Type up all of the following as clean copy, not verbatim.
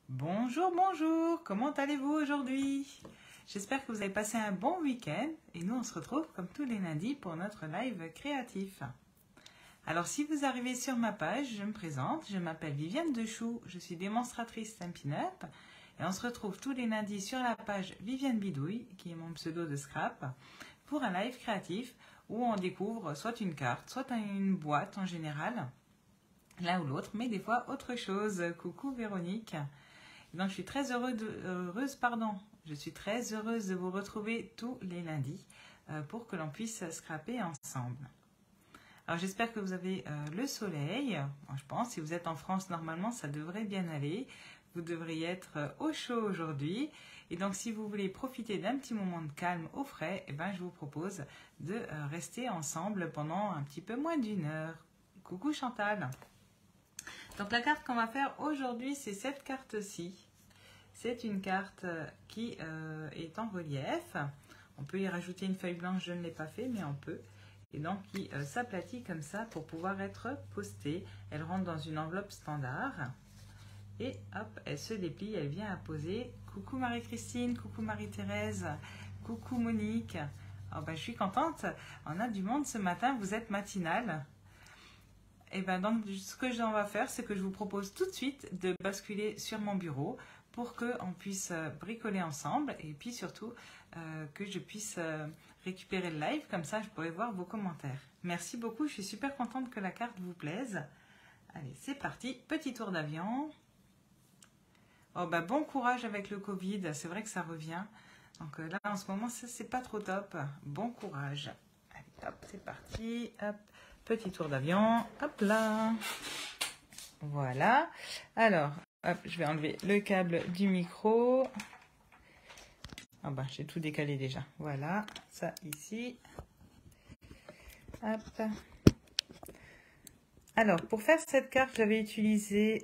Bonjour, bonjour, comment allez-vous aujourd'hui? J'espère que vous avez passé un bon week-end et nous on se retrouve comme tous les lundis pour notre live créatif. Alors si vous arrivez sur ma page, je me présente, je m'appelle Viviane Dechoux, je suis démonstratrice Stampin' Up et on se retrouve tous les lundis sur la page Viviane Bidouille, qui est mon pseudo de Scrap, pour un live créatif où on découvre soit une carte, soit une boîte en général, l'un ou l'autre, mais des fois autre chose. Coucou Véronique. Donc je suis très je suis très heureuse de vous retrouver tous les lundis pour que l'on puisse scraper ensemble. Alors j'espère que vous avez le soleil. Moi, je pense, si vous êtes en France, normalement ça devrait bien aller. Vous devriez être au chaud aujourd'hui. Et donc si vous voulez profiter d'un petit moment de calme au frais, eh ben, je vous propose de rester ensemble pendant un petit peu moins d'une heure. Coucou Chantal. Donc la carte qu'on va faire aujourd'hui, c'est cette carte-ci. C'est une carte qui est en relief. On peut y rajouter une feuille blanche, je ne l'ai pas fait, mais on peut. Et donc qui s'aplatit comme ça pour pouvoir être postée. Elle rentre dans une enveloppe standard. Et hop, elle se déplie, elle vient à poser. Coucou Marie-Christine, coucou Marie-Thérèse, coucou Monique. Oh ben, je suis contente, on a du monde ce matin, vous êtes matinale. Et ben donc, ce que j'en vais faire, c'est que je vous propose tout de suite de basculer sur mon bureau pour qu'on puisse bricoler ensemble et puis surtout que je puisse récupérer le live, comme ça je pourrai voir vos commentaires. Merci beaucoup, je suis super contente que la carte vous plaise. Allez, c'est parti, petit tour d'avion. Oh ben, bon courage avec le Covid, c'est vrai que ça revient. Donc là, en ce moment, ça c'est pas trop top. Bon courage. Allez, hop, c'est parti, hop. Petit tour d'avion, hop là. Voilà. Alors, hop, je vais enlever le câble du micro. Ah ben, j'ai tout décalé déjà. Voilà, ça ici. Hop. Alors, pour faire cette carte, j'avais utilisé...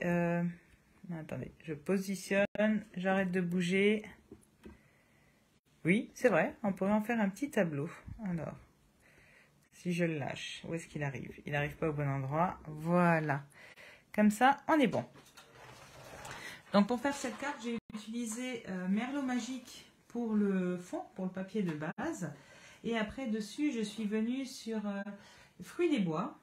attendez, je positionne, j'arrête de bouger. Oui, c'est vrai, on pourrait en faire un petit tableau. Alors... Si je le lâche, où est-ce qu'il arrive? Il n'arrive pas au bon endroit. Voilà. Comme ça, on est bon. Donc, pour faire cette carte, j'ai utilisé Merlot Magique pour le fond, pour le papier de base. Et après, dessus, je suis venue sur Fruits des Bois.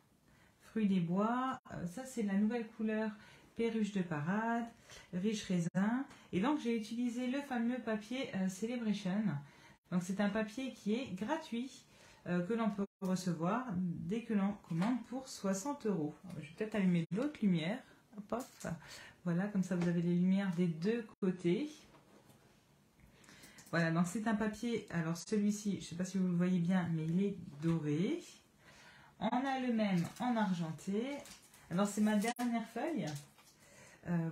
Fruits des Bois, ça, c'est la nouvelle couleur Perruche de Parade, Riche Raisin. Et donc, j'ai utilisé le fameux papier Celebration. Donc, c'est un papier qui est gratuit. Que l'on peut recevoir dès que l'on commande pour 60 €. Je vais peut-être allumer l'autre lumière. Hop, hop. Voilà, comme ça vous avez les lumières des deux côtés. Voilà, donc c'est un papier, alors celui-ci, je ne sais pas si vous le voyez bien, mais il est doré. On a le même en argenté. Alors c'est ma dernière feuille,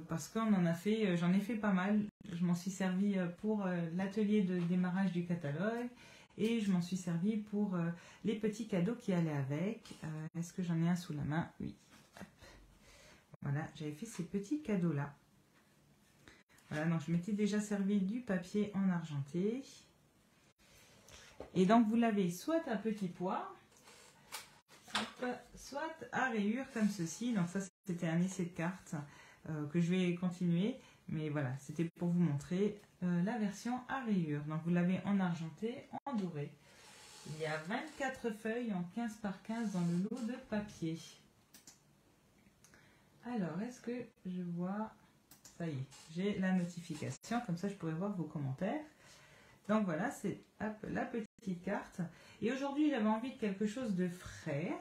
parce qu'on en a fait, j'en ai fait pas mal. Je m'en suis servi pour l'atelier de démarrage du catalogue. Et je m'en suis servi pour les petits cadeaux qui allaient avec. Est-ce que j'en ai un sous la main? Oui. Hop. Voilà, j'avais fait ces petits cadeaux-là. Voilà, donc je m'étais déjà servi du papier en argenté. Et donc vous l'avez soit à petit pois, soit à rayures comme ceci. Donc ça, c'était un essai de carte que je vais continuer. Mais voilà, c'était pour vous montrer la version à rayures. Donc vous l'avez en argenté, en doré. Il y a 24 feuilles en 15 par 15 dans le lot de papier. Alors, est-ce que je vois... Ça y est, j'ai la notification. Comme ça, je pourrais voir vos commentaires. Donc voilà, c'est la petite carte. Et aujourd'hui, j'avais envie de quelque chose de frais,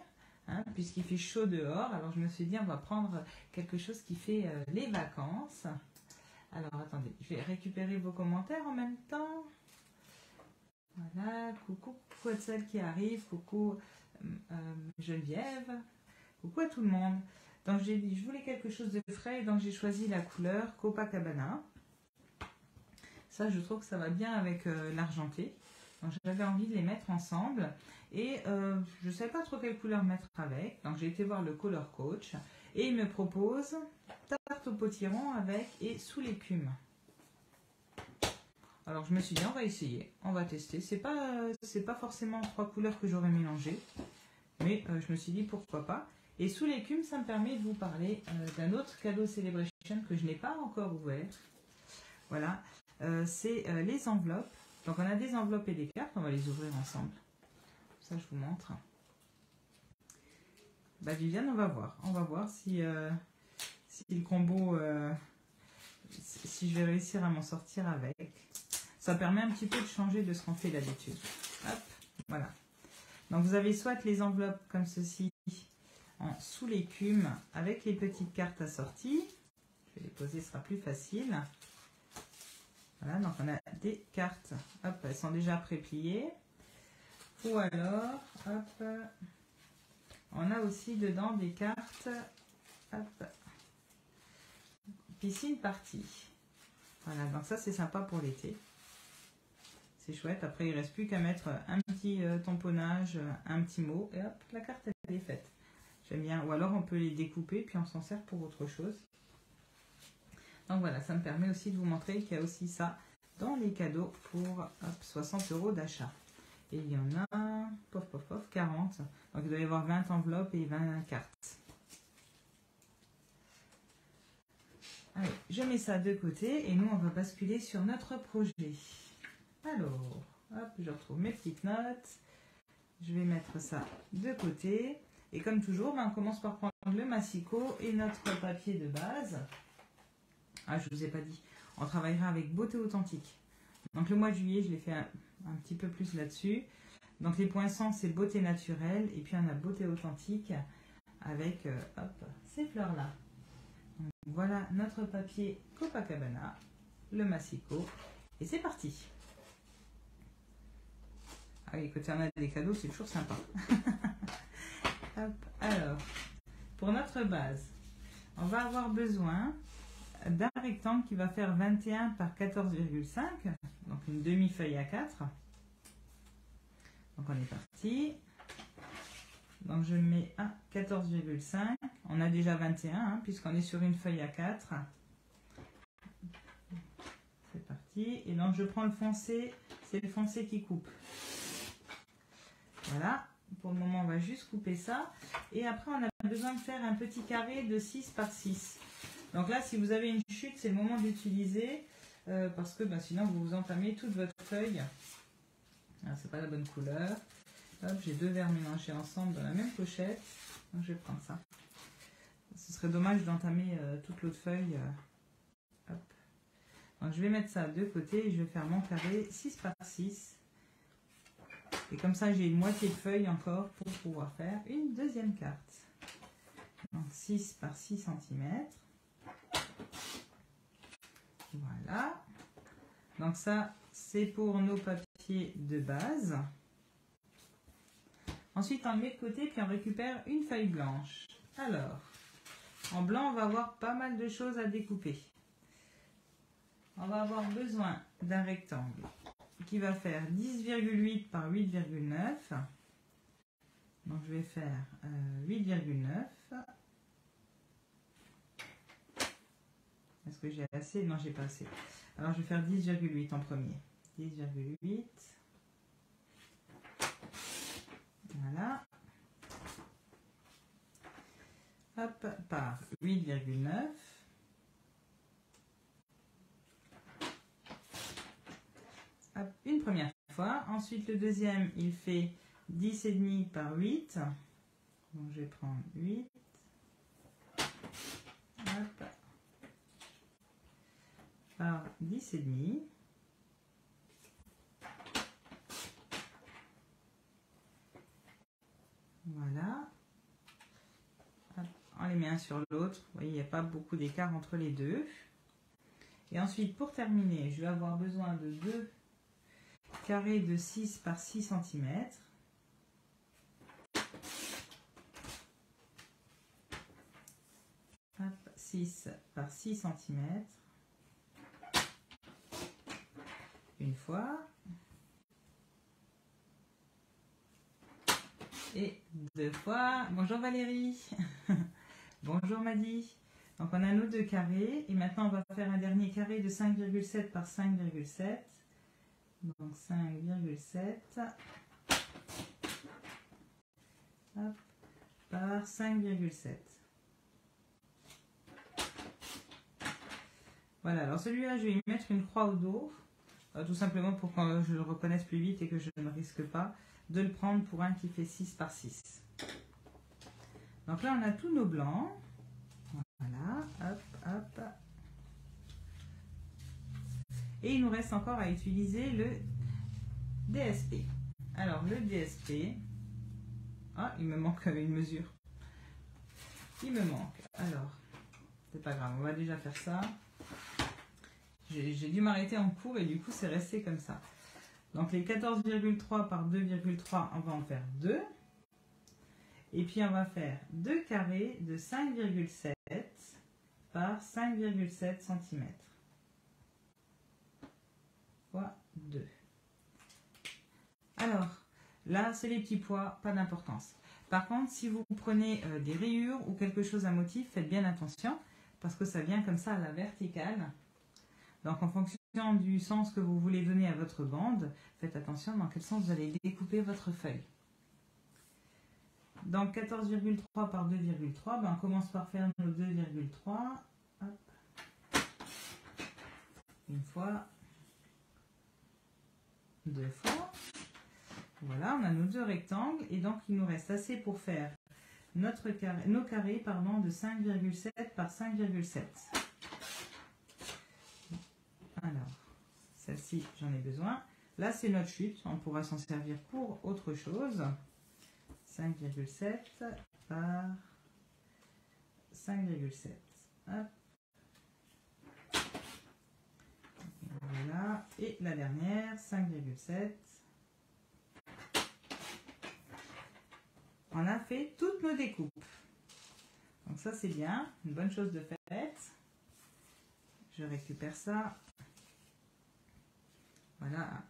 hein, puisqu'il fait chaud dehors. Alors je me suis dit, on va prendre quelque chose qui fait les vacances. Alors, attendez, je vais récupérer vos commentaires en même temps. Voilà, coucou à celle qui arrive, coucou Geneviève, coucou à tout le monde. Donc, j'ai dit, je voulais quelque chose de frais, donc j'ai choisi la couleur Copacabana. Ça, je trouve que ça va bien avec l'argenté. Donc, j'avais envie de les mettre ensemble. Et je ne savais pas trop quelle couleur mettre avec. Donc, j'ai été voir le Color Coach. Et il me propose tarte au potiron avec et sous l'écume. Alors je me suis dit, on va essayer, on va tester. C'est pas forcément 3 couleurs que j'aurais mélangées, mais je me suis dit pourquoi pas. Et sous l'écume, ça me permet de vous parler d'un autre cadeau Celebration que je n'ai pas encore ouvert. Voilà, c'est les enveloppes. Donc on a des enveloppes et des cartes, on va les ouvrir ensemble. Ça je vous montre. Bah Viviane, on va voir si, si le combo, si je vais réussir à m'en sortir avec. Ça permet un petit peu de changer de ce qu'on fait d'habitude. Hop, voilà. Donc vous avez soit les enveloppes comme ceci, en sous l'écume, avec les petites cartes assorties. Je vais les poser, ce sera plus facile. Voilà, donc on a des cartes, hop, elles sont déjà prépliées. Ou alors, hop, on a aussi dedans des cartes, hop, piscine partie. Voilà, donc ça c'est sympa pour l'été. C'est chouette, après il ne reste plus qu'à mettre un petit tamponnage, un petit mot, et hop, la carte elle est faite. J'aime bien, ou alors on peut les découper, puis on s'en sert pour autre chose. Donc voilà, ça me permet aussi de vous montrer qu'il y a aussi ça dans les cadeaux pour hop, 60 € d'achat. Et il y en a, pof, pof, pof, 40. Donc il doit y avoir 20 enveloppes et 20 cartes. Allez, je mets ça de côté et nous on va basculer sur notre projet. Alors, hop, je retrouve mes petites notes. Je vais mettre ça de côté. Et comme toujours, ben, on commence par prendre le massicot et notre papier de base. Ah, je ne vous ai pas dit, on travaillera avec Beauté Authentique. Donc le mois de juillet, je l'ai fait un petit peu plus là-dessus. Donc les poinçons, c'est Beauté Naturelle. Et puis on a Beauté Authentique avec hop, ces fleurs-là. Voilà notre papier Copacabana, le massicot. Et c'est parti. Ah oui, quand on a des cadeaux, c'est toujours sympa. Hop, alors, pour notre base, on va avoir besoin d'un rectangle qui va faire 21 par 14,5, donc une demi-feuille à 4. Donc on est parti. Donc je mets à 14,5. On a déjà 21 hein, puisqu'on est sur une feuille à 4. C'est parti. Et donc je prends le foncé, c'est le foncé qui coupe. Voilà. Pour le moment on va juste couper ça. Et après on a besoin de faire un petit carré de 6 par 6. Donc là, si vous avez une chute, c'est le moment d'utiliser parce que ben, sinon vous entamez toute votre feuille. C'est pas la bonne couleur. J'ai deux verres mélangés ensemble dans la même pochette. Donc je vais prendre ça. Ce serait dommage d'entamer toute l'autre feuille. Hop. Donc je vais mettre ça de côté et je vais faire mon carré 6 par 6. Et comme ça, j'ai une moitié de feuille encore pour pouvoir faire une deuxième carte. Donc 6 par 6 cm. Voilà. Donc ça, c'est pour nos papiers de base. Ensuite, on le met de côté, puis on récupère une feuille blanche. Alors, en blanc, on va avoir pas mal de choses à découper. On va avoir besoin d'un rectangle qui va faire 10,8 par 8,9. Donc, je vais faire 8,9. Est-ce que j'ai assez? Non, j'ai pas assez. Alors, je vais faire 10,8 en premier. 10,8. Voilà. Hop, par 8,9. Hop, une première fois. Ensuite, le deuxième, il fait 10,5 par 8. Donc, je vais prendre 8. Hop. Par 10,5. Voilà. Hop, on les met un sur l'autre. Vous voyez, il n'y a pas beaucoup d'écart entre les deux. Et ensuite, pour terminer, je vais avoir besoin de deux carrés de 6 par 6 cm. Hop, 6 par 6 cm. Une fois. Et deux fois. Bonjour Valérie. Bonjour Maddy. Donc on a nos deux carrés. Et maintenant on va faire un dernier carré de 5,7 par 5,7. Donc 5,7 par 5,7. Voilà, alors celui-là, je vais y mettre une croix au dos, tout simplement pour que je le reconnaisse plus vite et que je ne risque pas de le prendre pour un qui fait 6 par 6. Donc là, on a tous nos blancs. Voilà, hop, hop. Et il nous reste encore à utiliser le DSP. Alors, le DSP... Ah, il me manque une mesure. Il me manque. Alors, c'est pas grave, on va déjà faire ça. J'ai dû m'arrêter en cours et du coup, c'est resté comme ça. Donc, les 14,3 par 2,3, on va en faire 2. Et puis, on va faire 2 carrés de 5,7 par 5,7 cm. Fois 2. Alors, là, c'est les petits pois, pas d'importance. Par contre, si vous prenez des rayures ou quelque chose à motif, faites bien attention, parce que ça vient comme ça à la verticale. Donc, en fonction du sens que vous voulez donner à votre bande, faites attention dans quel sens vous allez découper votre feuille. Donc, 14,3 par 2,3, ben, on commence par faire nos 2,3. Une fois, deux fois. Voilà, on a nos deux rectangles et donc il nous reste assez pour faire nos carrés de 5,7 par 5,7. Alors, celle-ci, j'en ai besoin. Là, c'est notre chute. On pourra s'en servir pour autre chose. 5,7 par 5,7. Hop. Voilà. Et la dernière, 5,7. On a fait toutes nos découpes. Donc ça, c'est bien. Une bonne chose de faite. Je récupère ça. Voilà.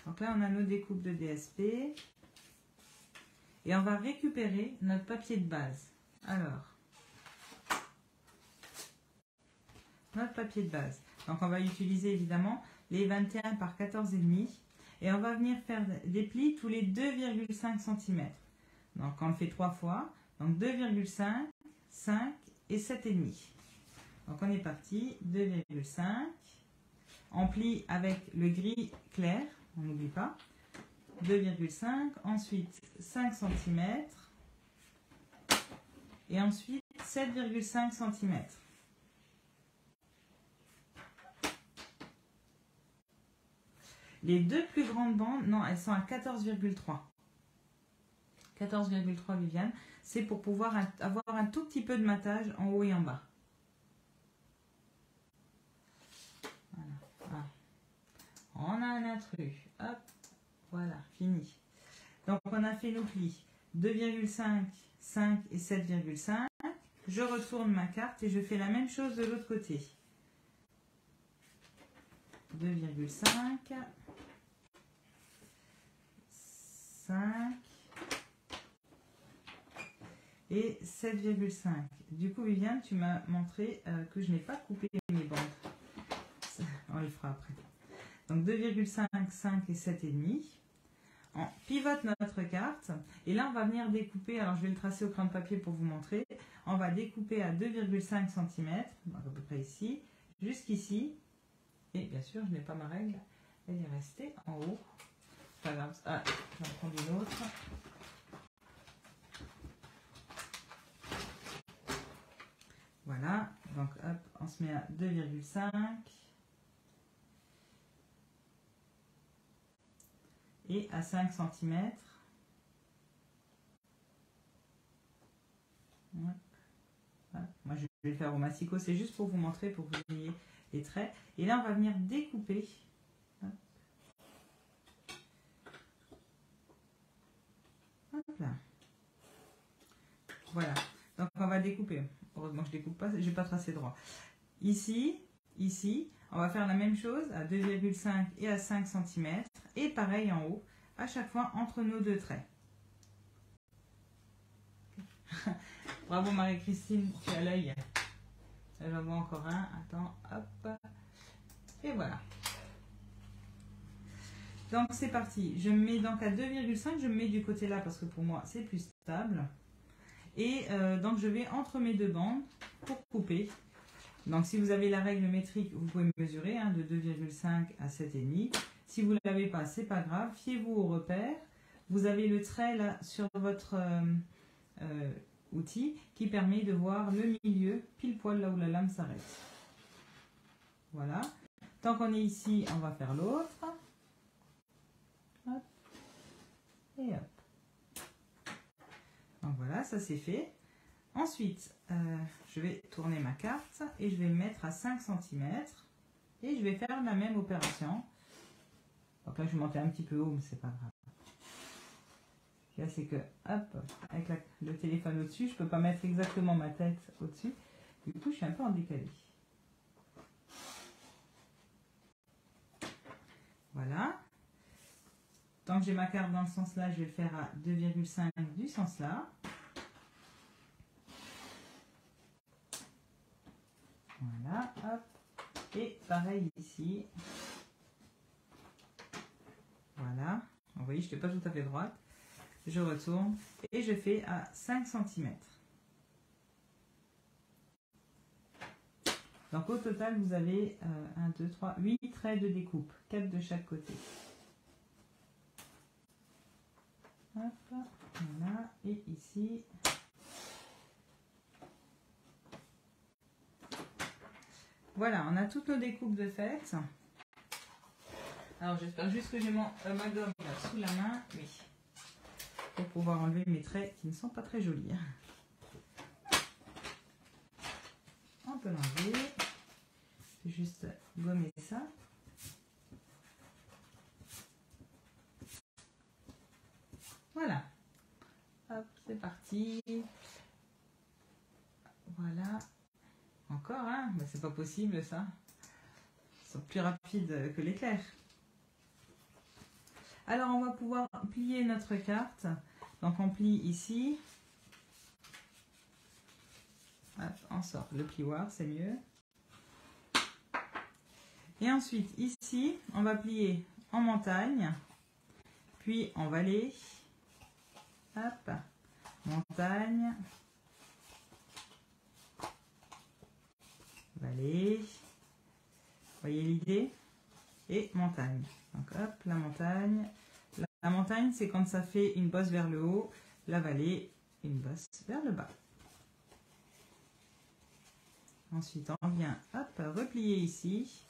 Donc là, on a nos découpes de DSP. Et on va récupérer notre papier de base. Alors, notre papier de base. Donc on va utiliser évidemment les 21 par 14,5. Et on va venir faire des plis tous les 2,5 cm. Donc on le fait 3 fois. Donc 2,5, 5 et 7,5. Donc on est parti. 2,5. On plie avec le gris clair. On n'oublie pas. 2,5. Ensuite 5 cm. Et ensuite 7,5 cm. Les deux plus grandes bandes, non, elles sont à 14,3. 14,3 Viviane, c'est pour pouvoir avoir un tout petit peu de matage en haut et en bas. Voilà. Ah. On a un intrus. Hop, voilà, fini. Donc on a fait nos plis 2,5, 5 et 7,5. Je retourne ma carte et je fais la même chose de l'autre côté. 2,5, 5 et 7,5. Du coup, Viviane, tu m'as montré que je n'ai pas coupé mes bandes. On les fera après. Donc 2,5, 5 et 7,5. On pivote notre carte et là on va venir découper. Alors je vais le tracer au crayon de papier pour vous montrer. On va découper à 2,5 cm, à peu près ici, jusqu'ici. Et bien sûr, je n'ai pas ma règle, elle est restée en haut. Pas grave. Ah, j'en prends une autre. Voilà, donc hop, on se met à 2,5. Et à 5 cm. Moi, je vais le faire au massicot, c'est juste pour vous montrer, pour que vous ayez les traits. Et là, on va venir découper. Hop là. Voilà. Donc, on va découper. Heureusement que je ne découpe pas, je n'ai pas tracé droit. Ici, on va faire la même chose à 2,5 et à 5 cm. Et pareil en haut, à chaque fois entre nos deux traits. Bravo Marie-Christine, tu as l'œil. J'en vois encore un. Attends, hop. Et voilà. Donc c'est parti. Je me mets donc à 2,5. Je me mets du côté là parce que pour moi c'est plus stable. Et donc je vais entre mes deux bandes pour couper. Donc si vous avez la règle métrique, vous pouvez mesurer hein, de 2,5 à 7,5. Si vous ne l'avez pas, c'est pas grave. Fiez-vous au repère. Vous avez le trait là sur votre outil qui permet de voir le milieu, pile poil là où la lame s'arrête. Voilà. Tant qu'on est ici, on va faire l'autre. Hop. Et hop. Donc voilà, ça c'est fait. Ensuite, je vais tourner ma carte et je vais le mettre à 5 cm. Et je vais faire la même opération. Donc là, je vais monter un petit peu haut, mais c'est pas grave. Là, c'est que, hop, avec le téléphone au-dessus, je peux pas mettre exactement ma tête au-dessus. Du coup, je suis un peu en décalé. Voilà. Tant que j'ai ma carte dans le sens là, je vais le faire à 2,5 du sens là. Voilà, hop. Et pareil ici. Voilà. Vous voyez, je n'étais pas tout à fait droite. Je retourne et je fais à 5 cm. Donc au total, vous avez 1, 2, 3, 8 traits de découpe, 4 de chaque côté. Hop, voilà, et ici. Voilà, on a toutes nos découpes de faites. Alors j'espère juste que j'ai ma gomme là, sous la main, oui, pour pouvoir enlever mes traits qui ne sont pas très jolis. On peut l'enlever. Je vais juste gommer ça. Voilà. Hop, c'est parti. Voilà. Encore, hein? Ben, c'est pas possible ça. Ils sont plus rapides que l'éclair. Alors on va pouvoir plier notre carte. Donc on plie ici. Hop, on sort le plioir, c'est mieux. Et ensuite ici, on va plier en montagne, puis en vallée. Hop, montagne, vallée. Vous voyez l'idée? Et montagne. Donc hop, la montagne. La montagne, c'est quand ça fait une bosse vers le haut. La vallée, une bosse vers le bas. Ensuite, on vient hop, replier ici.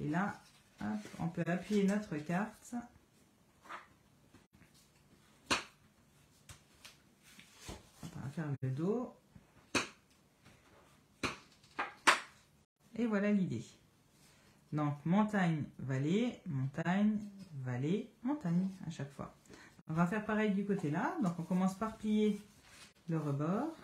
Et là, hop, on peut appuyer notre carte. On va faire le dos. Et voilà l'idée. Donc, montagne, vallée, montagne, vallée, montagne à chaque fois. On va faire pareil du côté là. Donc, on commence par plier le rebord.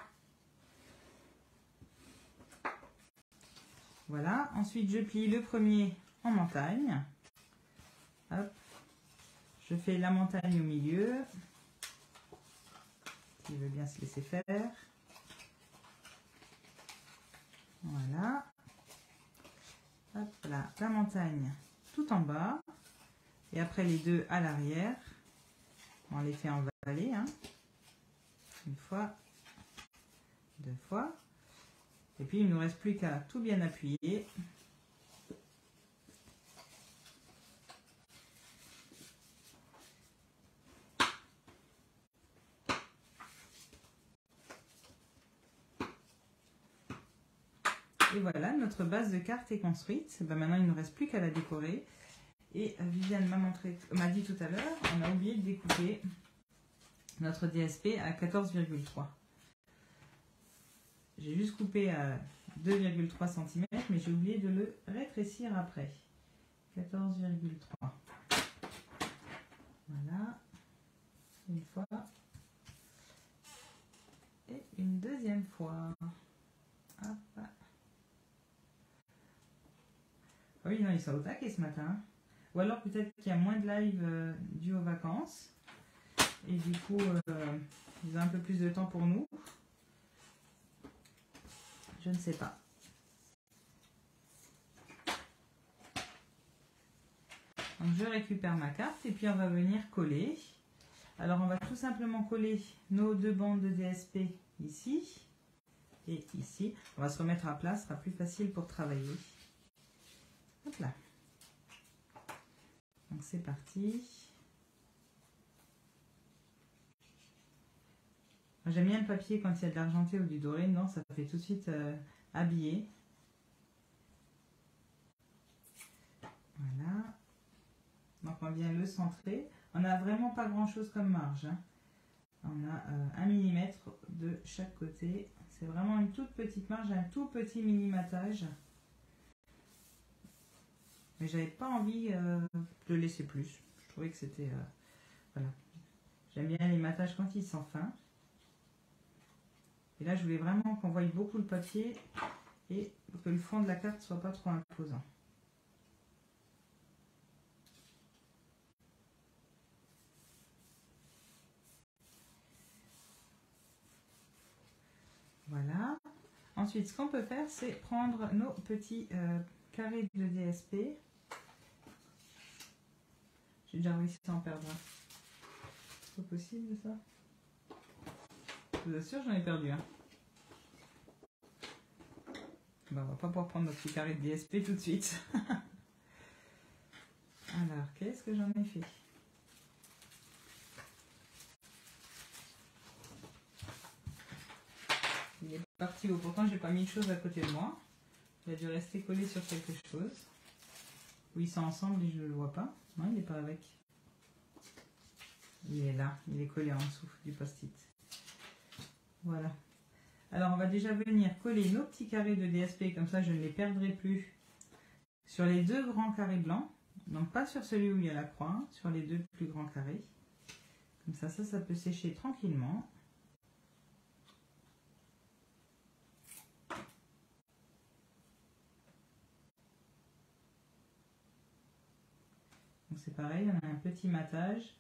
Voilà. Ensuite, je plie le premier en montagne. Hop. Je fais la montagne au milieu. Qui veut bien se laisser faire. Voilà. Hop là, la montagne tout en bas. Et après les deux à l'arrière. On les fait en vallée. Hein. Une fois. Deux fois. Et puis il ne nous reste plus qu'à tout bien appuyer. Et voilà, notre base de carte est construite. Ben maintenant, il ne nous reste plus qu'à la décorer. Et Viviane m'a dit tout à l'heure, on a oublié de découper notre DSP à 14,3. J'ai juste coupé à 2,3 cm, mais j'ai oublié de le rétrécir après. 14,3. Voilà. Une fois. Et une deuxième fois. Hop. Ah oui, non, ils sont au taquet ce matin. Ou alors peut-être qu'il y a moins de live dû aux vacances. Et du coup, ils ont un peu plus de temps pour nous. Je ne sais pas. Donc je récupère ma carte et puis on va venir coller. Alors on va tout simplement coller nos deux bandes de DSP ici et ici. On va se remettre à plat, ce sera plus facile pour travailler. Hop là. Donc c'est parti. J'aime bien le papier quand il y a de l'argenté ou du doré, non, ça fait tout de suite habillé. Voilà. Donc on vient le centrer. On n'a vraiment pas grand chose comme marge, hein. On a 1 mm de chaque côté. C'est vraiment une toute petite marge, un tout petit minimatage. Mais j'avais pas envie de le laisser plus. Je trouvais que c'était... voilà. J'aime bien les matages quand ils sont fins. Et là, je voulais vraiment qu'on voie beaucoup le papier et que le fond de la carte soit pas trop imposant. Voilà. Ensuite, ce qu'on peut faire, c'est prendre nos petits carrés de DSP. J'ai déjà réussi à en perdre un. C'est pas possible ça? Je vous assure, j'en ai perdu un. Ben, on va pas pouvoir prendre notre petit carré de DSP tout de suite. Alors, qu'est-ce que j'en ai fait? Il est parti haut. Pourtant, j'ai pas mis de choses à côté de moi. Il a dû rester collé sur quelque chose. Ou ils sont ensemble et je ne le vois pas. Non, il n'est pas avec. Il est là. Il est collé en dessous du post-it. Voilà. Alors, on va déjà venir coller nos petits carrés de DSP. Comme ça, je ne les perdrai plus sur les deux grands carrés blancs. Donc, pas sur celui où il y a la croix. Hein, sur les deux plus grands carrés. Comme ça peut sécher tranquillement. Donc c'est pareil, on a un petit matage.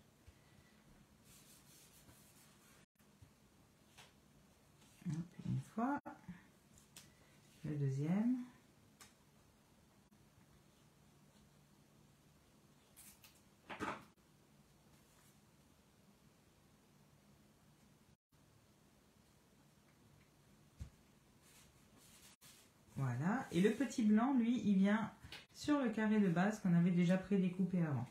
Une fois. Le deuxième. Voilà. Et le petit blanc, lui, il vient sur le carré de base qu'on avait déjà prédécoupé avant.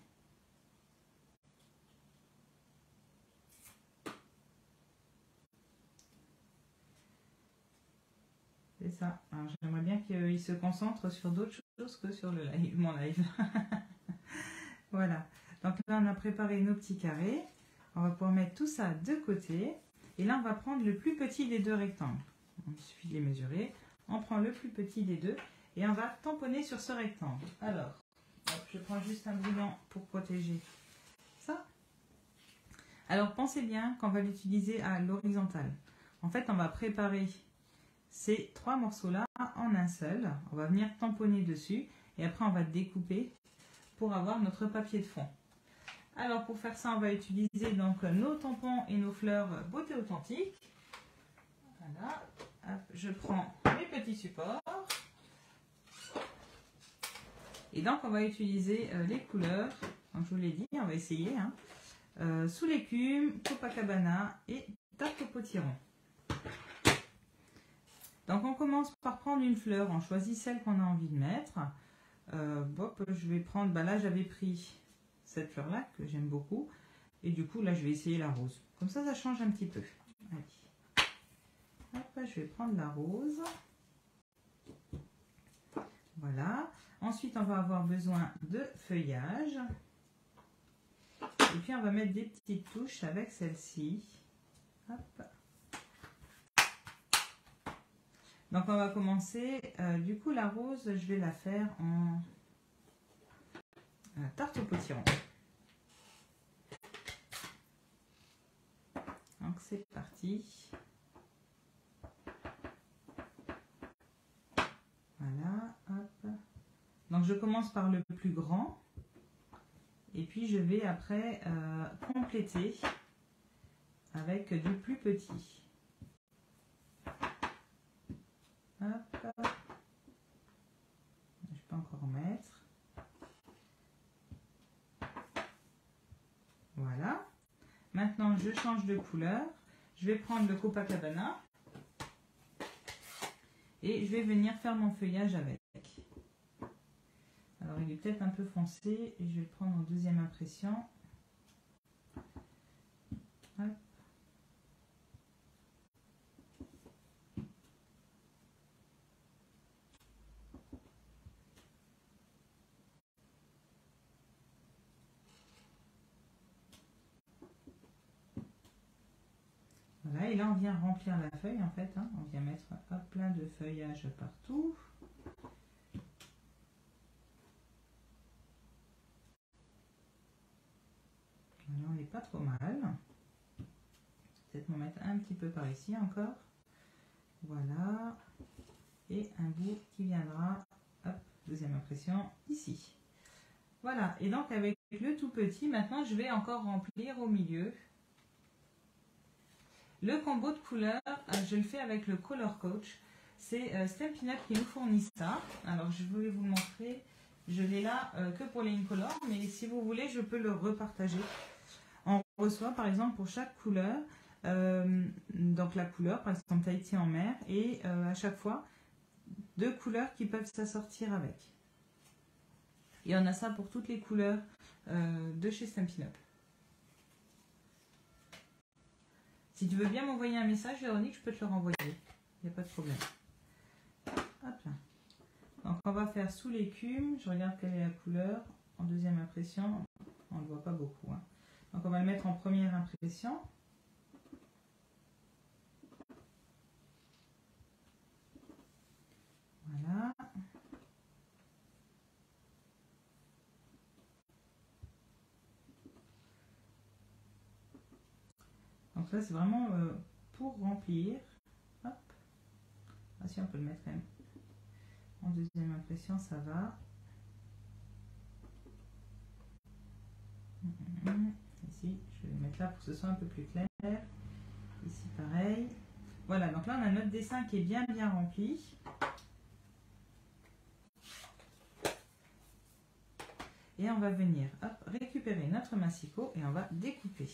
C'est ça. Alors j'aimerais bien qu'il se concentre sur d'autres choses que sur le live, mon live. Voilà. Donc là, on a préparé nos petits carrés. On va pouvoir mettre tout ça de côté. Et là, on va prendre le plus petit des deux rectangles. Il suffit de les mesurer. On prend le plus petit des deux et on va tamponner sur ce rectangle. Alors, hop, je prends juste un bouillon pour protéger ça. Alors, pensez bien qu'on va l'utiliser à l'horizontale. En fait, on va préparer ces trois morceaux-là en un seul. On va venir tamponner dessus et après, on va découper pour avoir notre papier de fond. Alors, pour faire ça, on va utiliser donc nos tampons et nos fleurs Beauté Authentique. Voilà. Hop, je prends mes petits supports. Et donc, on va utiliser les couleurs. Donc, je vous l'ai dit, on va essayer. Hein. Sous l'écume, Copacabana et Tarte au potiron. Donc, on commence par prendre une fleur. On choisit celle qu'on a envie de mettre. Je vais prendre... là, j'avais pris cette fleur-là que j'aime beaucoup. Et du coup, là, je vais essayer la rose. Comme ça change un petit peu. Allez. Hop, je vais prendre la rose. Voilà. Ensuite, on va avoir besoin de feuillage. Et puis, on va mettre des petites touches avec celle-ci. Hop. Donc, on va commencer. Du coup, la rose, je vais la faire en tarte au potiron. Donc, c'est parti. Voilà, hop. Donc je commence par le plus grand et puis je vais après compléter avec du plus petit. Hop. Je peux encore en mettre. Voilà. Maintenant maintenant, je change de couleur. Je vais prendre le Copacabana. Et je vais venir faire mon feuillage avec. Alors, il est peut-être un peu foncé. Et je vais le prendre en deuxième impression. Hop. Voilà, et là on vient remplir la feuille en fait, hein. On vient mettre plein de feuillage partout. Voilà, on n'est pas trop mal. Peut-être m'en mettre un petit peu par ici encore. Voilà. Et un bout qui viendra, hop, deuxième impression, ici. Voilà, et donc avec le tout petit, maintenant je vais encore remplir au milieu. Le combo de couleurs, je le fais avec le Color Coach. C'est Stampin' Up qui nous fournit ça. Alors, je voulais vous le montrer. Je l'ai là que pour les Incolor, mais si vous voulez, je peux le repartager. On reçoit, par exemple, pour chaque couleur, donc la couleur, par exemple Tahiti en mer, et à chaque fois, 2 couleurs qui peuvent s'assortir avec. Et on a ça pour toutes les couleurs de chez Stampin' Up. Si tu veux bien m'envoyer un message, Véronique, je peux te le renvoyer. Il n'y a pas de problème. Hop là. Donc, on va faire sous l'écume. Je regarde quelle est la couleur. En deuxième impression, on ne le voit pas beaucoup, hein. Donc, on va le mettre en première impression. Voilà. Donc, ça, c'est vraiment pour remplir. Hop. Ah, si, on peut le mettre quand même. En deuxième impression, ça va. Ici, je vais le mettre là pour que ce soit un peu plus clair. Ici, pareil. Voilà, donc là, on a notre dessin qui est bien rempli. Et on va venir hop, récupérer notre massicot et on va découper.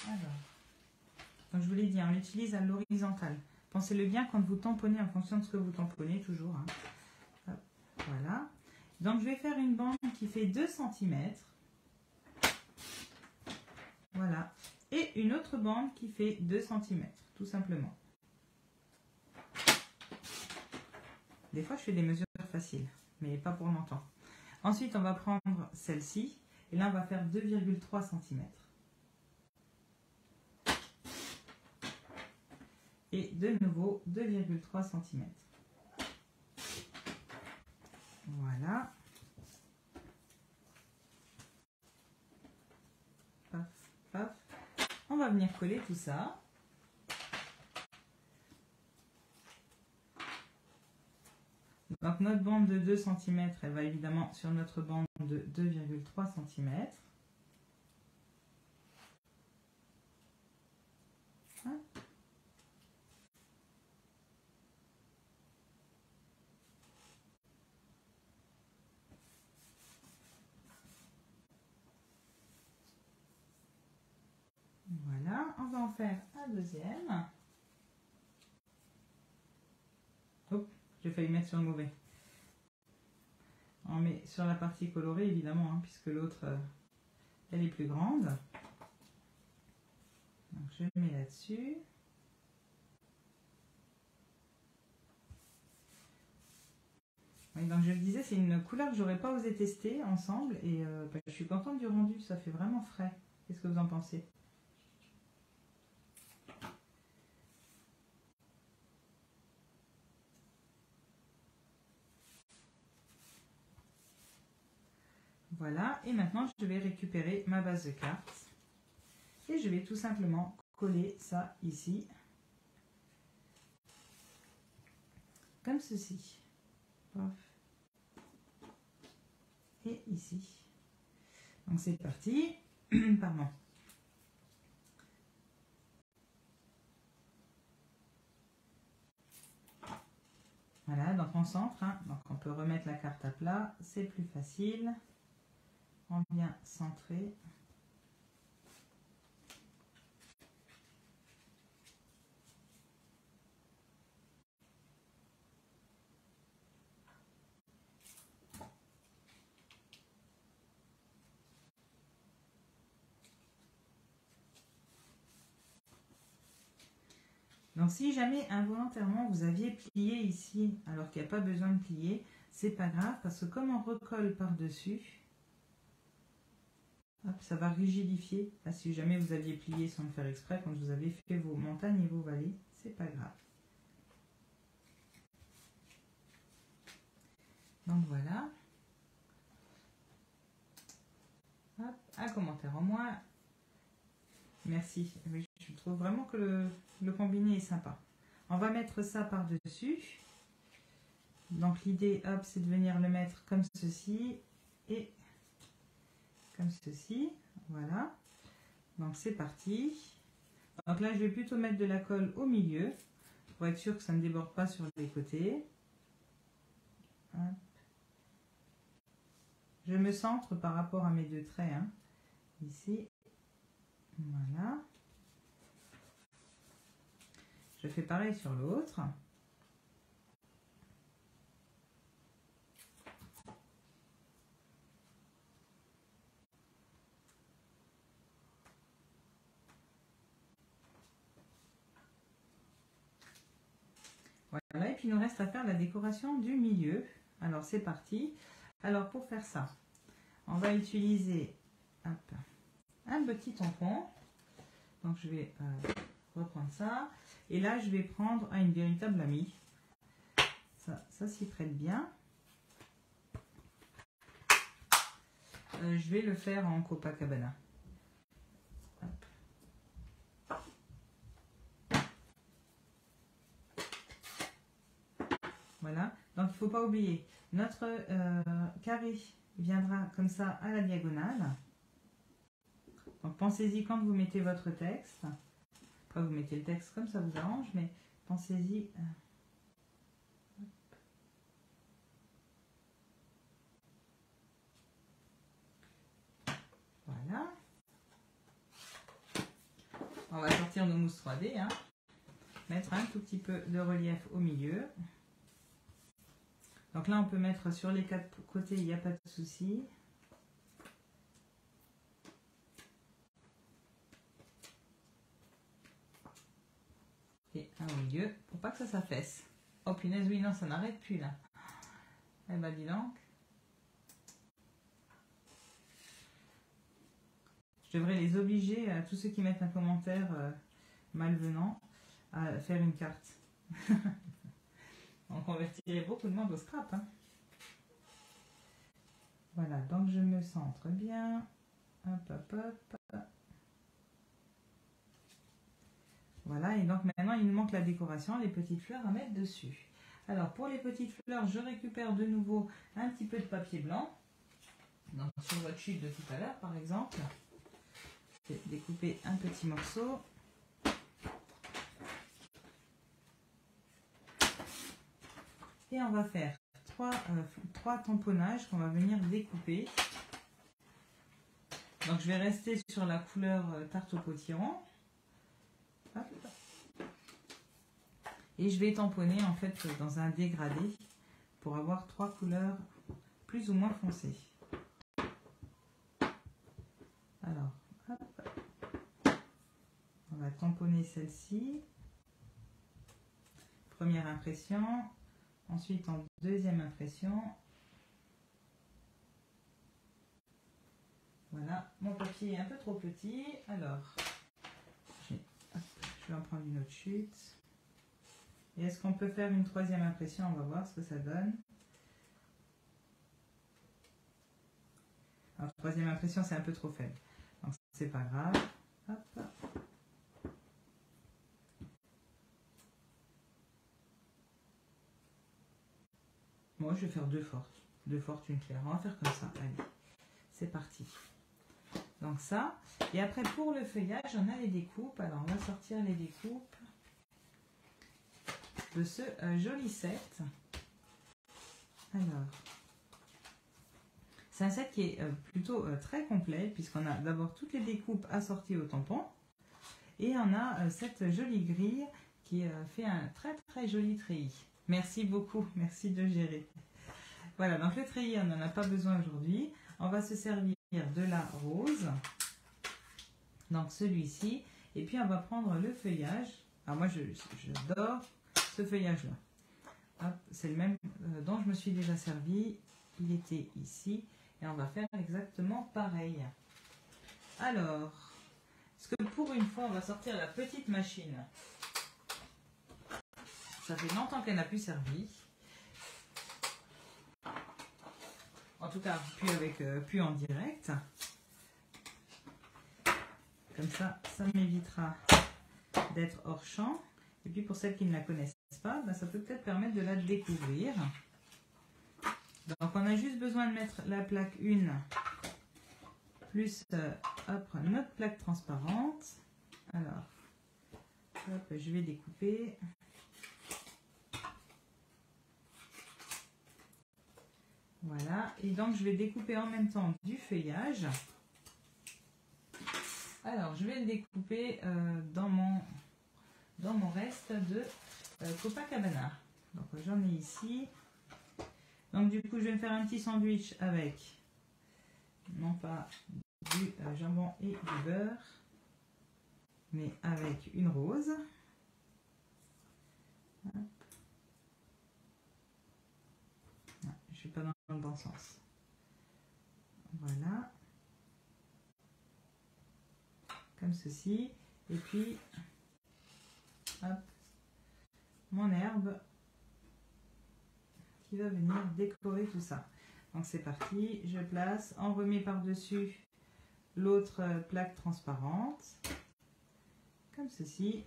Alors, donc je vous l'ai dit, on l'utilise à l'horizontale. Pensez-le bien quand vous tamponnez en fonction de ce que vous tamponnez, toujours, hein. Hop, voilà. Donc je vais faire une bande qui fait 2 cm. Voilà. Et une autre bande qui fait 2 cm, tout simplement. Des fois, je fais des mesures faciles, mais pas pour longtemps. Ensuite, on va prendre celle-ci. Et là, on va faire 2,3 cm. Et de nouveau, 2,3 cm. Voilà. Paf, paf. On va venir coller tout ça. Donc notre bande de 2 cm, elle va évidemment sur notre bande de 2,3 cm. Voilà, on va en faire un deuxième. Hop, j'ai failli mettre sur le mauvais. On met sur la partie colorée évidemment, hein, puisque l'autre, elle est plus grande. Donc je mets là-dessus. Oui, donc je le disais, c'est une couleur que j'aurais pas osé tester ensemble et je suis contente du rendu, ça fait vraiment frais. Qu'est-ce que vous en pensez? Voilà, et maintenant je vais récupérer ma base de cartes et je vais tout simplement coller ça ici, comme ceci. Pof. Et ici. Donc c'est parti. Pardon. Voilà, donc on centre, hein. Donc on peut remettre la carte à plat, c'est plus facile. On vient centrer. Donc si jamais involontairement vous aviez plié ici alors qu'il n'y a pas besoin de plier, c'est pas grave parce que comme on recolle par-dessus, ça va rigidifier. Là, si jamais vous aviez plié sans le faire exprès, quand vous avez fait vos montagnes et vos vallées, c'est pas grave. Donc voilà. Hop, un commentaire en moins. Merci. Oui, je trouve vraiment que le combiné est sympa. On va mettre ça par-dessus. Donc l'idée, hop, c'est de venir le mettre comme ceci et comme ceci. Voilà. Donc c'est parti. Donc là, je vais plutôt mettre de la colle au milieu pour être sûr que ça ne déborde pas sur les côtés. Hop. Je me centre par rapport à mes deux traits. Hein. Ici. Voilà. Je fais pareil sur l'autre. Voilà, et puis il nous reste à faire la décoration du milieu. Alors c'est parti. Alors pour faire ça, on va utiliser hop, un petit tampon. Donc je vais reprendre ça. Et là je vais prendre une véritable amie. Ça s'y prête bien. Je vais le faire en Copacabana. Hop. Voilà. Donc il ne faut pas oublier, notre carré viendra comme ça à la diagonale. Donc pensez-y quand vous mettez votre texte. Après vous mettez le texte comme ça vous arrange, mais pensez-y. Voilà. On va sortir nos mousses 3D. Hein. Mettre un tout petit peu de relief au milieu. Donc là on peut mettre sur les quatre côtés, il n'y a pas de souci. Et un au milieu pour pas que ça s'affaisse. Oh punaise, oui, non, ça n'arrête plus là. Eh ben dis donc. Je devrais les obliger, à tous ceux qui mettent un commentaire malvenant, à faire une carte. On convertirait beaucoup de monde au scrap. Hein. Voilà, donc je me centre bien. Hop, hop, hop. Voilà, et donc maintenant il nous manque la décoration, les petites fleurs à mettre dessus. Alors pour les petites fleurs, je récupère de nouveau un petit peu de papier blanc. Donc sur votre chute de tout à l'heure par exemple. Je vais découper un petit morceau. Et on va faire trois tamponnages qu'on va venir découper. Donc je vais rester sur la couleur tarte au potiron. Hop. Et je vais tamponner en fait dans un dégradé pour avoir trois couleurs plus ou moins foncées. Alors, hop. On va tamponner celle-ci. Première impression. Ensuite en deuxième impression. Voilà, mon papier est un peu trop petit. Alors, je vais en prendre une autre chute. Et est-ce qu'on peut faire une troisième impression? On va voir ce que ça donne. Alors, troisième impression, c'est un peu trop faible. Donc, c'est pas grave. Hop. Moi, je vais faire deux fortes. Deux fortes, une claire. On va faire comme ça. Allez, c'est parti. Donc ça. Et après, pour le feuillage, on a les découpes. Alors, on va sortir les découpes de ce joli set. Alors, c'est un set qui est plutôt très complet, puisqu'on a d'abord toutes les découpes assorties au tampon. Et on a cette jolie grille qui fait un très très joli treillis. Merci beaucoup, merci de gérer. Voilà, donc le treillis, on n'en a pas besoin aujourd'hui. On va se servir de la rose, donc celui-ci. Et puis on va prendre le feuillage. Alors moi, j'adore ce feuillage-là. C'est le même dont je me suis déjà servi. Il était ici. Et on va faire exactement pareil. Alors, est-ce que pour une fois, on va sortir la petite machine? Ça fait longtemps qu'elle n'a plus servi. En tout cas, plus en direct. Comme ça, ça m'évitera d'être hors champ. Et puis pour celles qui ne la connaissent pas, ben, ça peut peut-être permettre de la découvrir. Donc on a juste besoin de mettre la plaque 1 plus hop, notre plaque transparente. Alors, hop, je vais découper. Voilà, et donc je vais découper en même temps du feuillage. Alors, je vais le découper dans mon reste de Copacabana. Donc, j'en ai ici. Donc, du coup, je vais me faire un petit sandwich avec, non pas du jambon et du beurre, mais avec une rose. Hop. Non, je ne suis pas dans le bon sens. Voilà. Comme ceci. Et puis, hop, mon herbe qui va venir décorer tout ça. Donc c'est parti, je place, on remet par-dessus l'autre plaque transparente, comme ceci,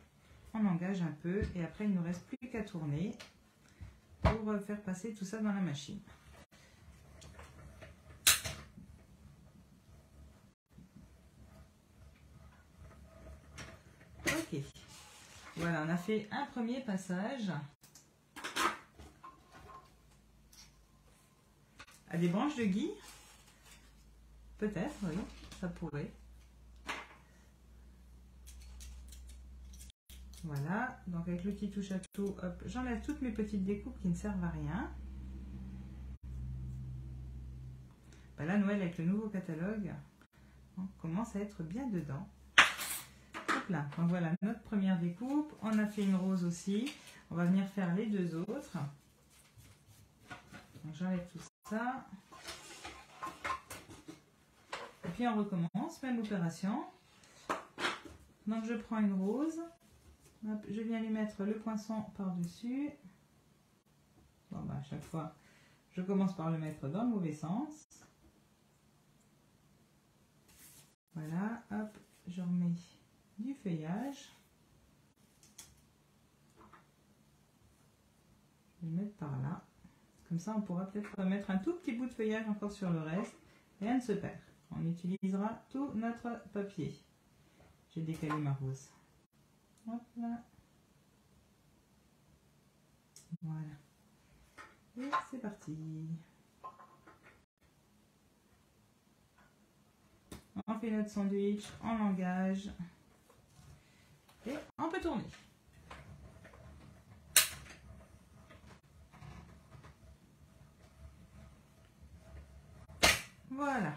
on engage un peu et après il ne nous reste plus qu'à tourner pour faire passer tout ça dans la machine. Ok, voilà, on a fait un premier passage. À des branches de gui? Peut-être, oui, ça pourrait. Voilà, donc avec l'outil touche à tout, hop, j'enlève toutes mes petites découpes qui ne servent à rien. Ben là, Noël avec le nouveau catalogue, on commence à être bien dedans. Hop là, donc voilà notre première découpe. On a fait une rose aussi. On va venir faire les deux autres. Donc j'enlève tout ça. Et puis on recommence, même opération. Donc je prends une rose. Hop, je viens lui mettre le poinçon par-dessus. Bon bah à chaque fois, je commence par le mettre dans le mauvais sens. Voilà, hop, je remets du feuillage. Je vais le mettre par là. Comme ça, on pourra peut-être mettre un tout petit bout de feuillage encore sur le reste. Rien ne se perd. On utilisera tout notre papier. J'ai décalé ma rose. Hop là. Voilà. Et c'est parti. On fait notre sandwich, on l'engage. Et on peut tourner. Voilà.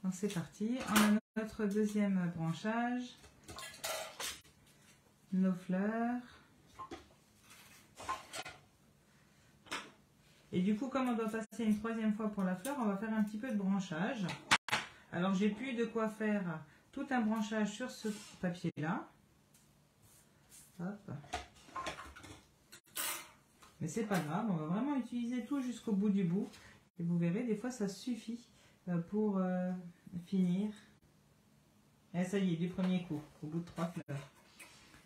Donc c'est parti. On a notre deuxième branchage. Nos fleurs. Et du coup, comme on doit passer une troisième fois pour la fleur, on va faire un petit peu de branchage. Alors, j'ai plus de quoi faire tout un branchage sur ce papier-là. Hop. Mais c'est pas grave, on va vraiment utiliser tout jusqu'au bout du bout. Et vous verrez, des fois, ça suffit pour finir. Et ça y est, du premier coup, au bout de 3 fleurs.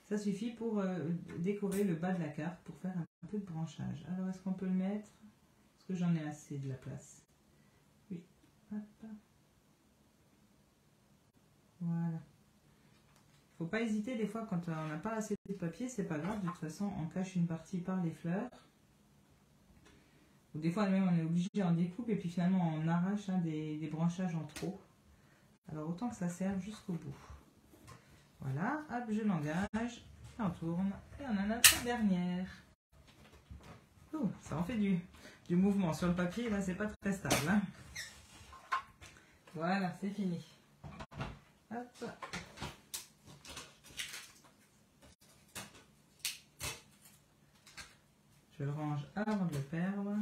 Ça suffit pour décorer le bas de la carte, pour faire un peu de branchage. Alors, est-ce qu'on peut le mettre? Est-ce que j'en ai assez de la place? Oui. Hop. Voilà. Il ne faut pas hésiter des fois quand on n'a pas assez de papier, c'est pas grave. De toute façon, on cache une partie par les fleurs. Ou des fois même on est obligé en découpe et puis finalement on arrache des branchages en trop. Alors autant que ça serve jusqu'au bout. Voilà, hop, je l'engage, on tourne et on a notre dernière. Oh, ça en fait du mouvement sur le papier, là c'est pas très stable. Hein. Voilà, c'est fini. Hop. Je le range avant de le perdre.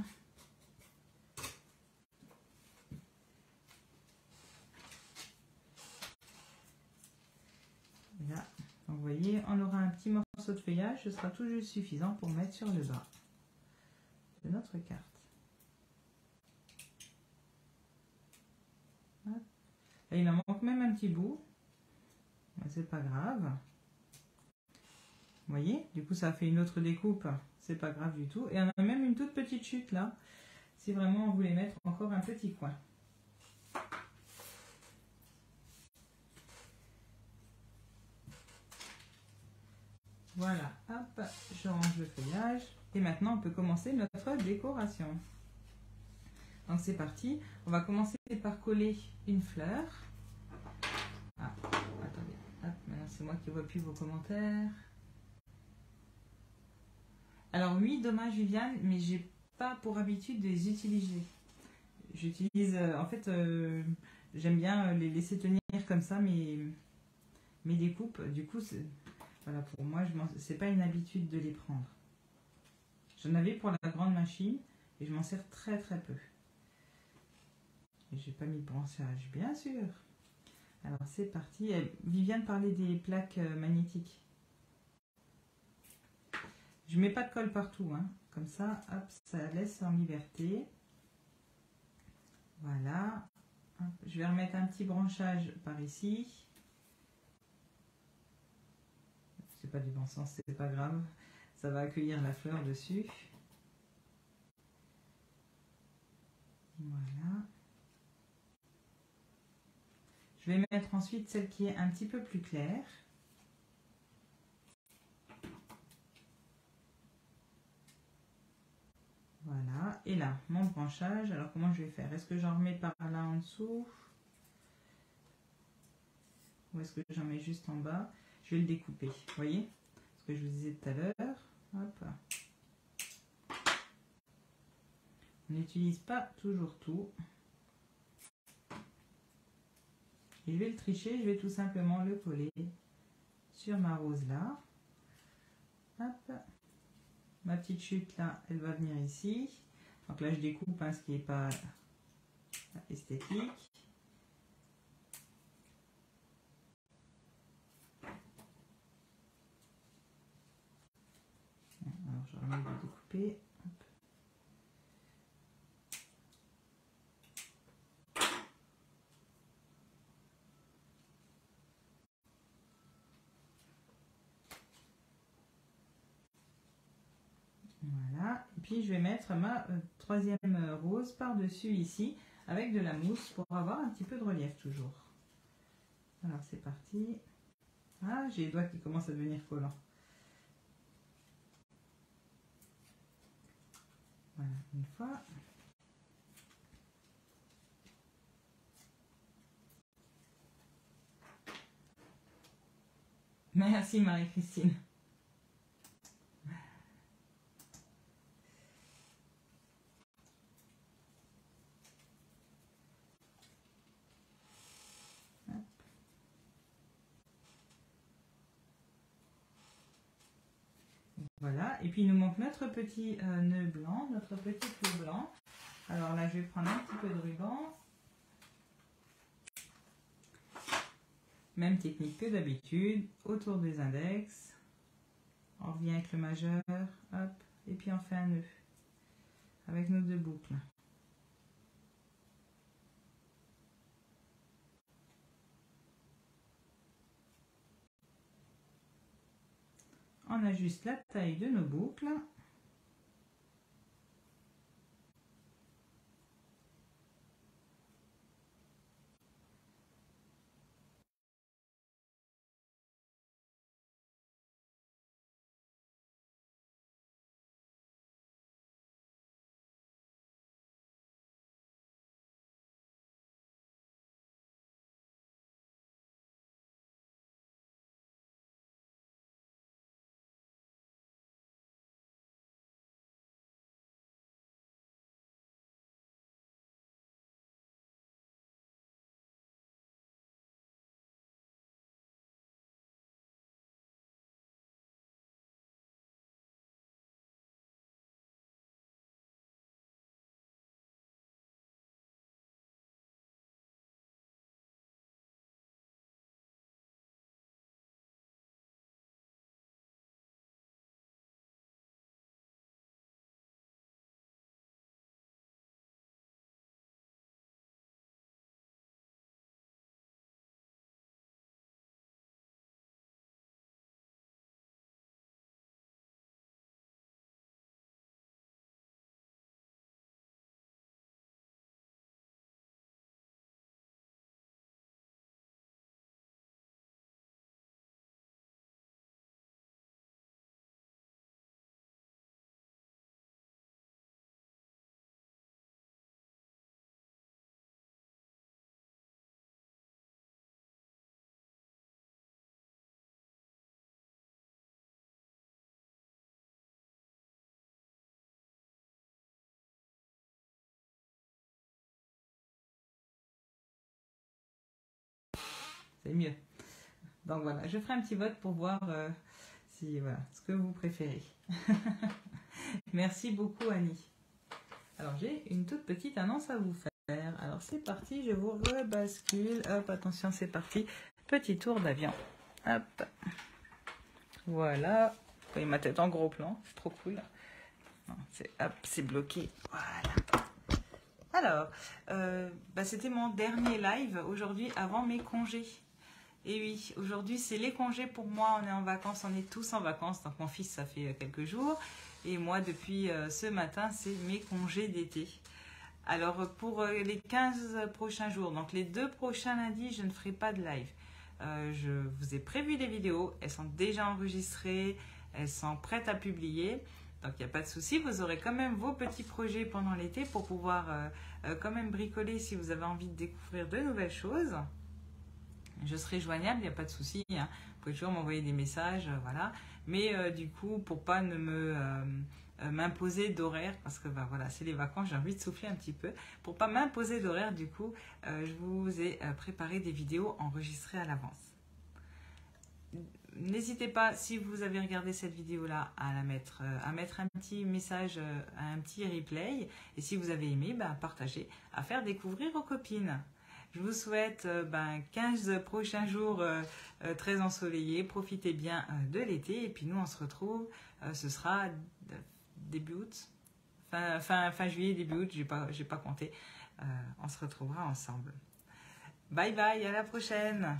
Et là, donc vous voyez, on aura un petit morceau de feuillage, ce sera tout juste suffisant pour mettre sur le bas de notre carte. Et il en manque même un petit bout, c'est pas grave. Vous voyez, du coup ça fait une autre découpe, c'est pas grave du tout. Et on a même une toute petite chute là, si vraiment on voulait mettre encore un petit coin. Voilà, hop, je range le feuillage. Et maintenant on peut commencer notre décoration. Donc c'est parti, on va commencer par coller une fleur. Ah, attendez, hop, maintenant c'est moi qui vois plus vos commentaires. Alors oui, dommage Viviane, mais j'ai pas pour habitude de les utiliser. J'utilise, en fait, j'aime bien les laisser tenir comme ça mes découpes. Du coup, voilà, pour moi, c'est pas une habitude de les prendre. J'en avais pour la grande machine et je m'en sers très très peu. Et j'ai pas mis de branchage, bien sûr. Alors c'est parti. Viviane parlait des plaques magnétiques. Je mets pas de colle partout, hein. Comme ça, hop, ça laisse en liberté. Voilà. Hop, je vais remettre un petit branchage par ici. C'est pas du bon sens, c'est pas grave. Ça va accueillir la fleur dessus. Voilà. Je vais mettre ensuite celle qui est un petit peu plus claire. Voilà. Et là, mon branchage. Alors, comment je vais faire? Est-ce que j'en remets par là en dessous? Ou est-ce que j'en mets juste en bas? Je vais le découper. Vous voyez? Ce que je vous disais tout à l'heure. Hop. On n'utilise pas toujours tout. Et je vais le tricher. Je vais tout simplement le coller sur ma rose là. Hop. Ma petite chute là, elle va venir ici. Donc là, je découpe hein, ce qui n'est pas esthétique. Alors, je remets de découper. Hop. Voilà. Et puis, je vais mettre ma troisième rose par-dessus ici avec de la mousse pour avoir un petit peu de relief toujours. Alors, c'est parti. Ah, j'ai les doigts qui commencent à devenir collants. Voilà, une fois. Merci Marie-Christine. Voilà, et puis il nous manque notre petit nœud blanc, notre petit clou blanc. Alors là, je vais prendre un petit peu de ruban. Même technique que d'habitude, autour des index. On revient avec le majeur, hop, et puis on fait un nœud avec nos deux boucles. On ajuste la taille de nos boucles. c'est mieux. Donc voilà, je ferai un petit vote pour voir si voilà ce que vous préférez. Merci beaucoup Annie. Alors j'ai une toute petite annonce à vous faire. Alors c'est parti, je vous rebascule. Hop, attention, c'est parti. Petit tour d'avion. Hop. Voilà. Vous voyez ma tête en gros plan, c'est trop cool. Hop, c'est bloqué. Voilà. Alors, c'était mon dernier live aujourd'hui avant mes congés. Et oui, aujourd'hui c'est les congés pour moi, on est en vacances, on est tous en vacances. Donc mon fils ça fait quelques jours. Et moi depuis ce matin c'est mes congés d'été. Alors pour les 15 prochains jours, donc les 2 prochains lundis, je ne ferai pas de live. Je vous ai prévu des vidéos, elles sont déjà enregistrées, elles sont prêtes à publier. Donc il n'y a pas de souci, vous aurez quand même vos petits projets pendant l'été pour pouvoir quand même bricoler si vous avez envie de découvrir de nouvelles choses. Je serai joignable, il n'y a pas de souci. Hein. Vous pouvez toujours m'envoyer des messages, voilà. Mais du coup, pour pas m'imposer d'horaire, parce que voilà, c'est les vacances, j'ai envie de souffler un petit peu. Pour pas m'imposer d'horaire, du coup, je vous ai préparé des vidéos enregistrées à l'avance. N'hésitez pas, si vous avez regardé cette vidéo-là, à mettre un petit message, un petit replay. Et si vous avez aimé, partagez, à faire découvrir aux copines. Je vous souhaite 15 prochains jours très ensoleillés. Profitez bien de l'été. Et puis nous, on se retrouve, ce sera début août, fin juillet, début août, j'ai pas compté. On se retrouvera ensemble. Bye bye, à la prochaine.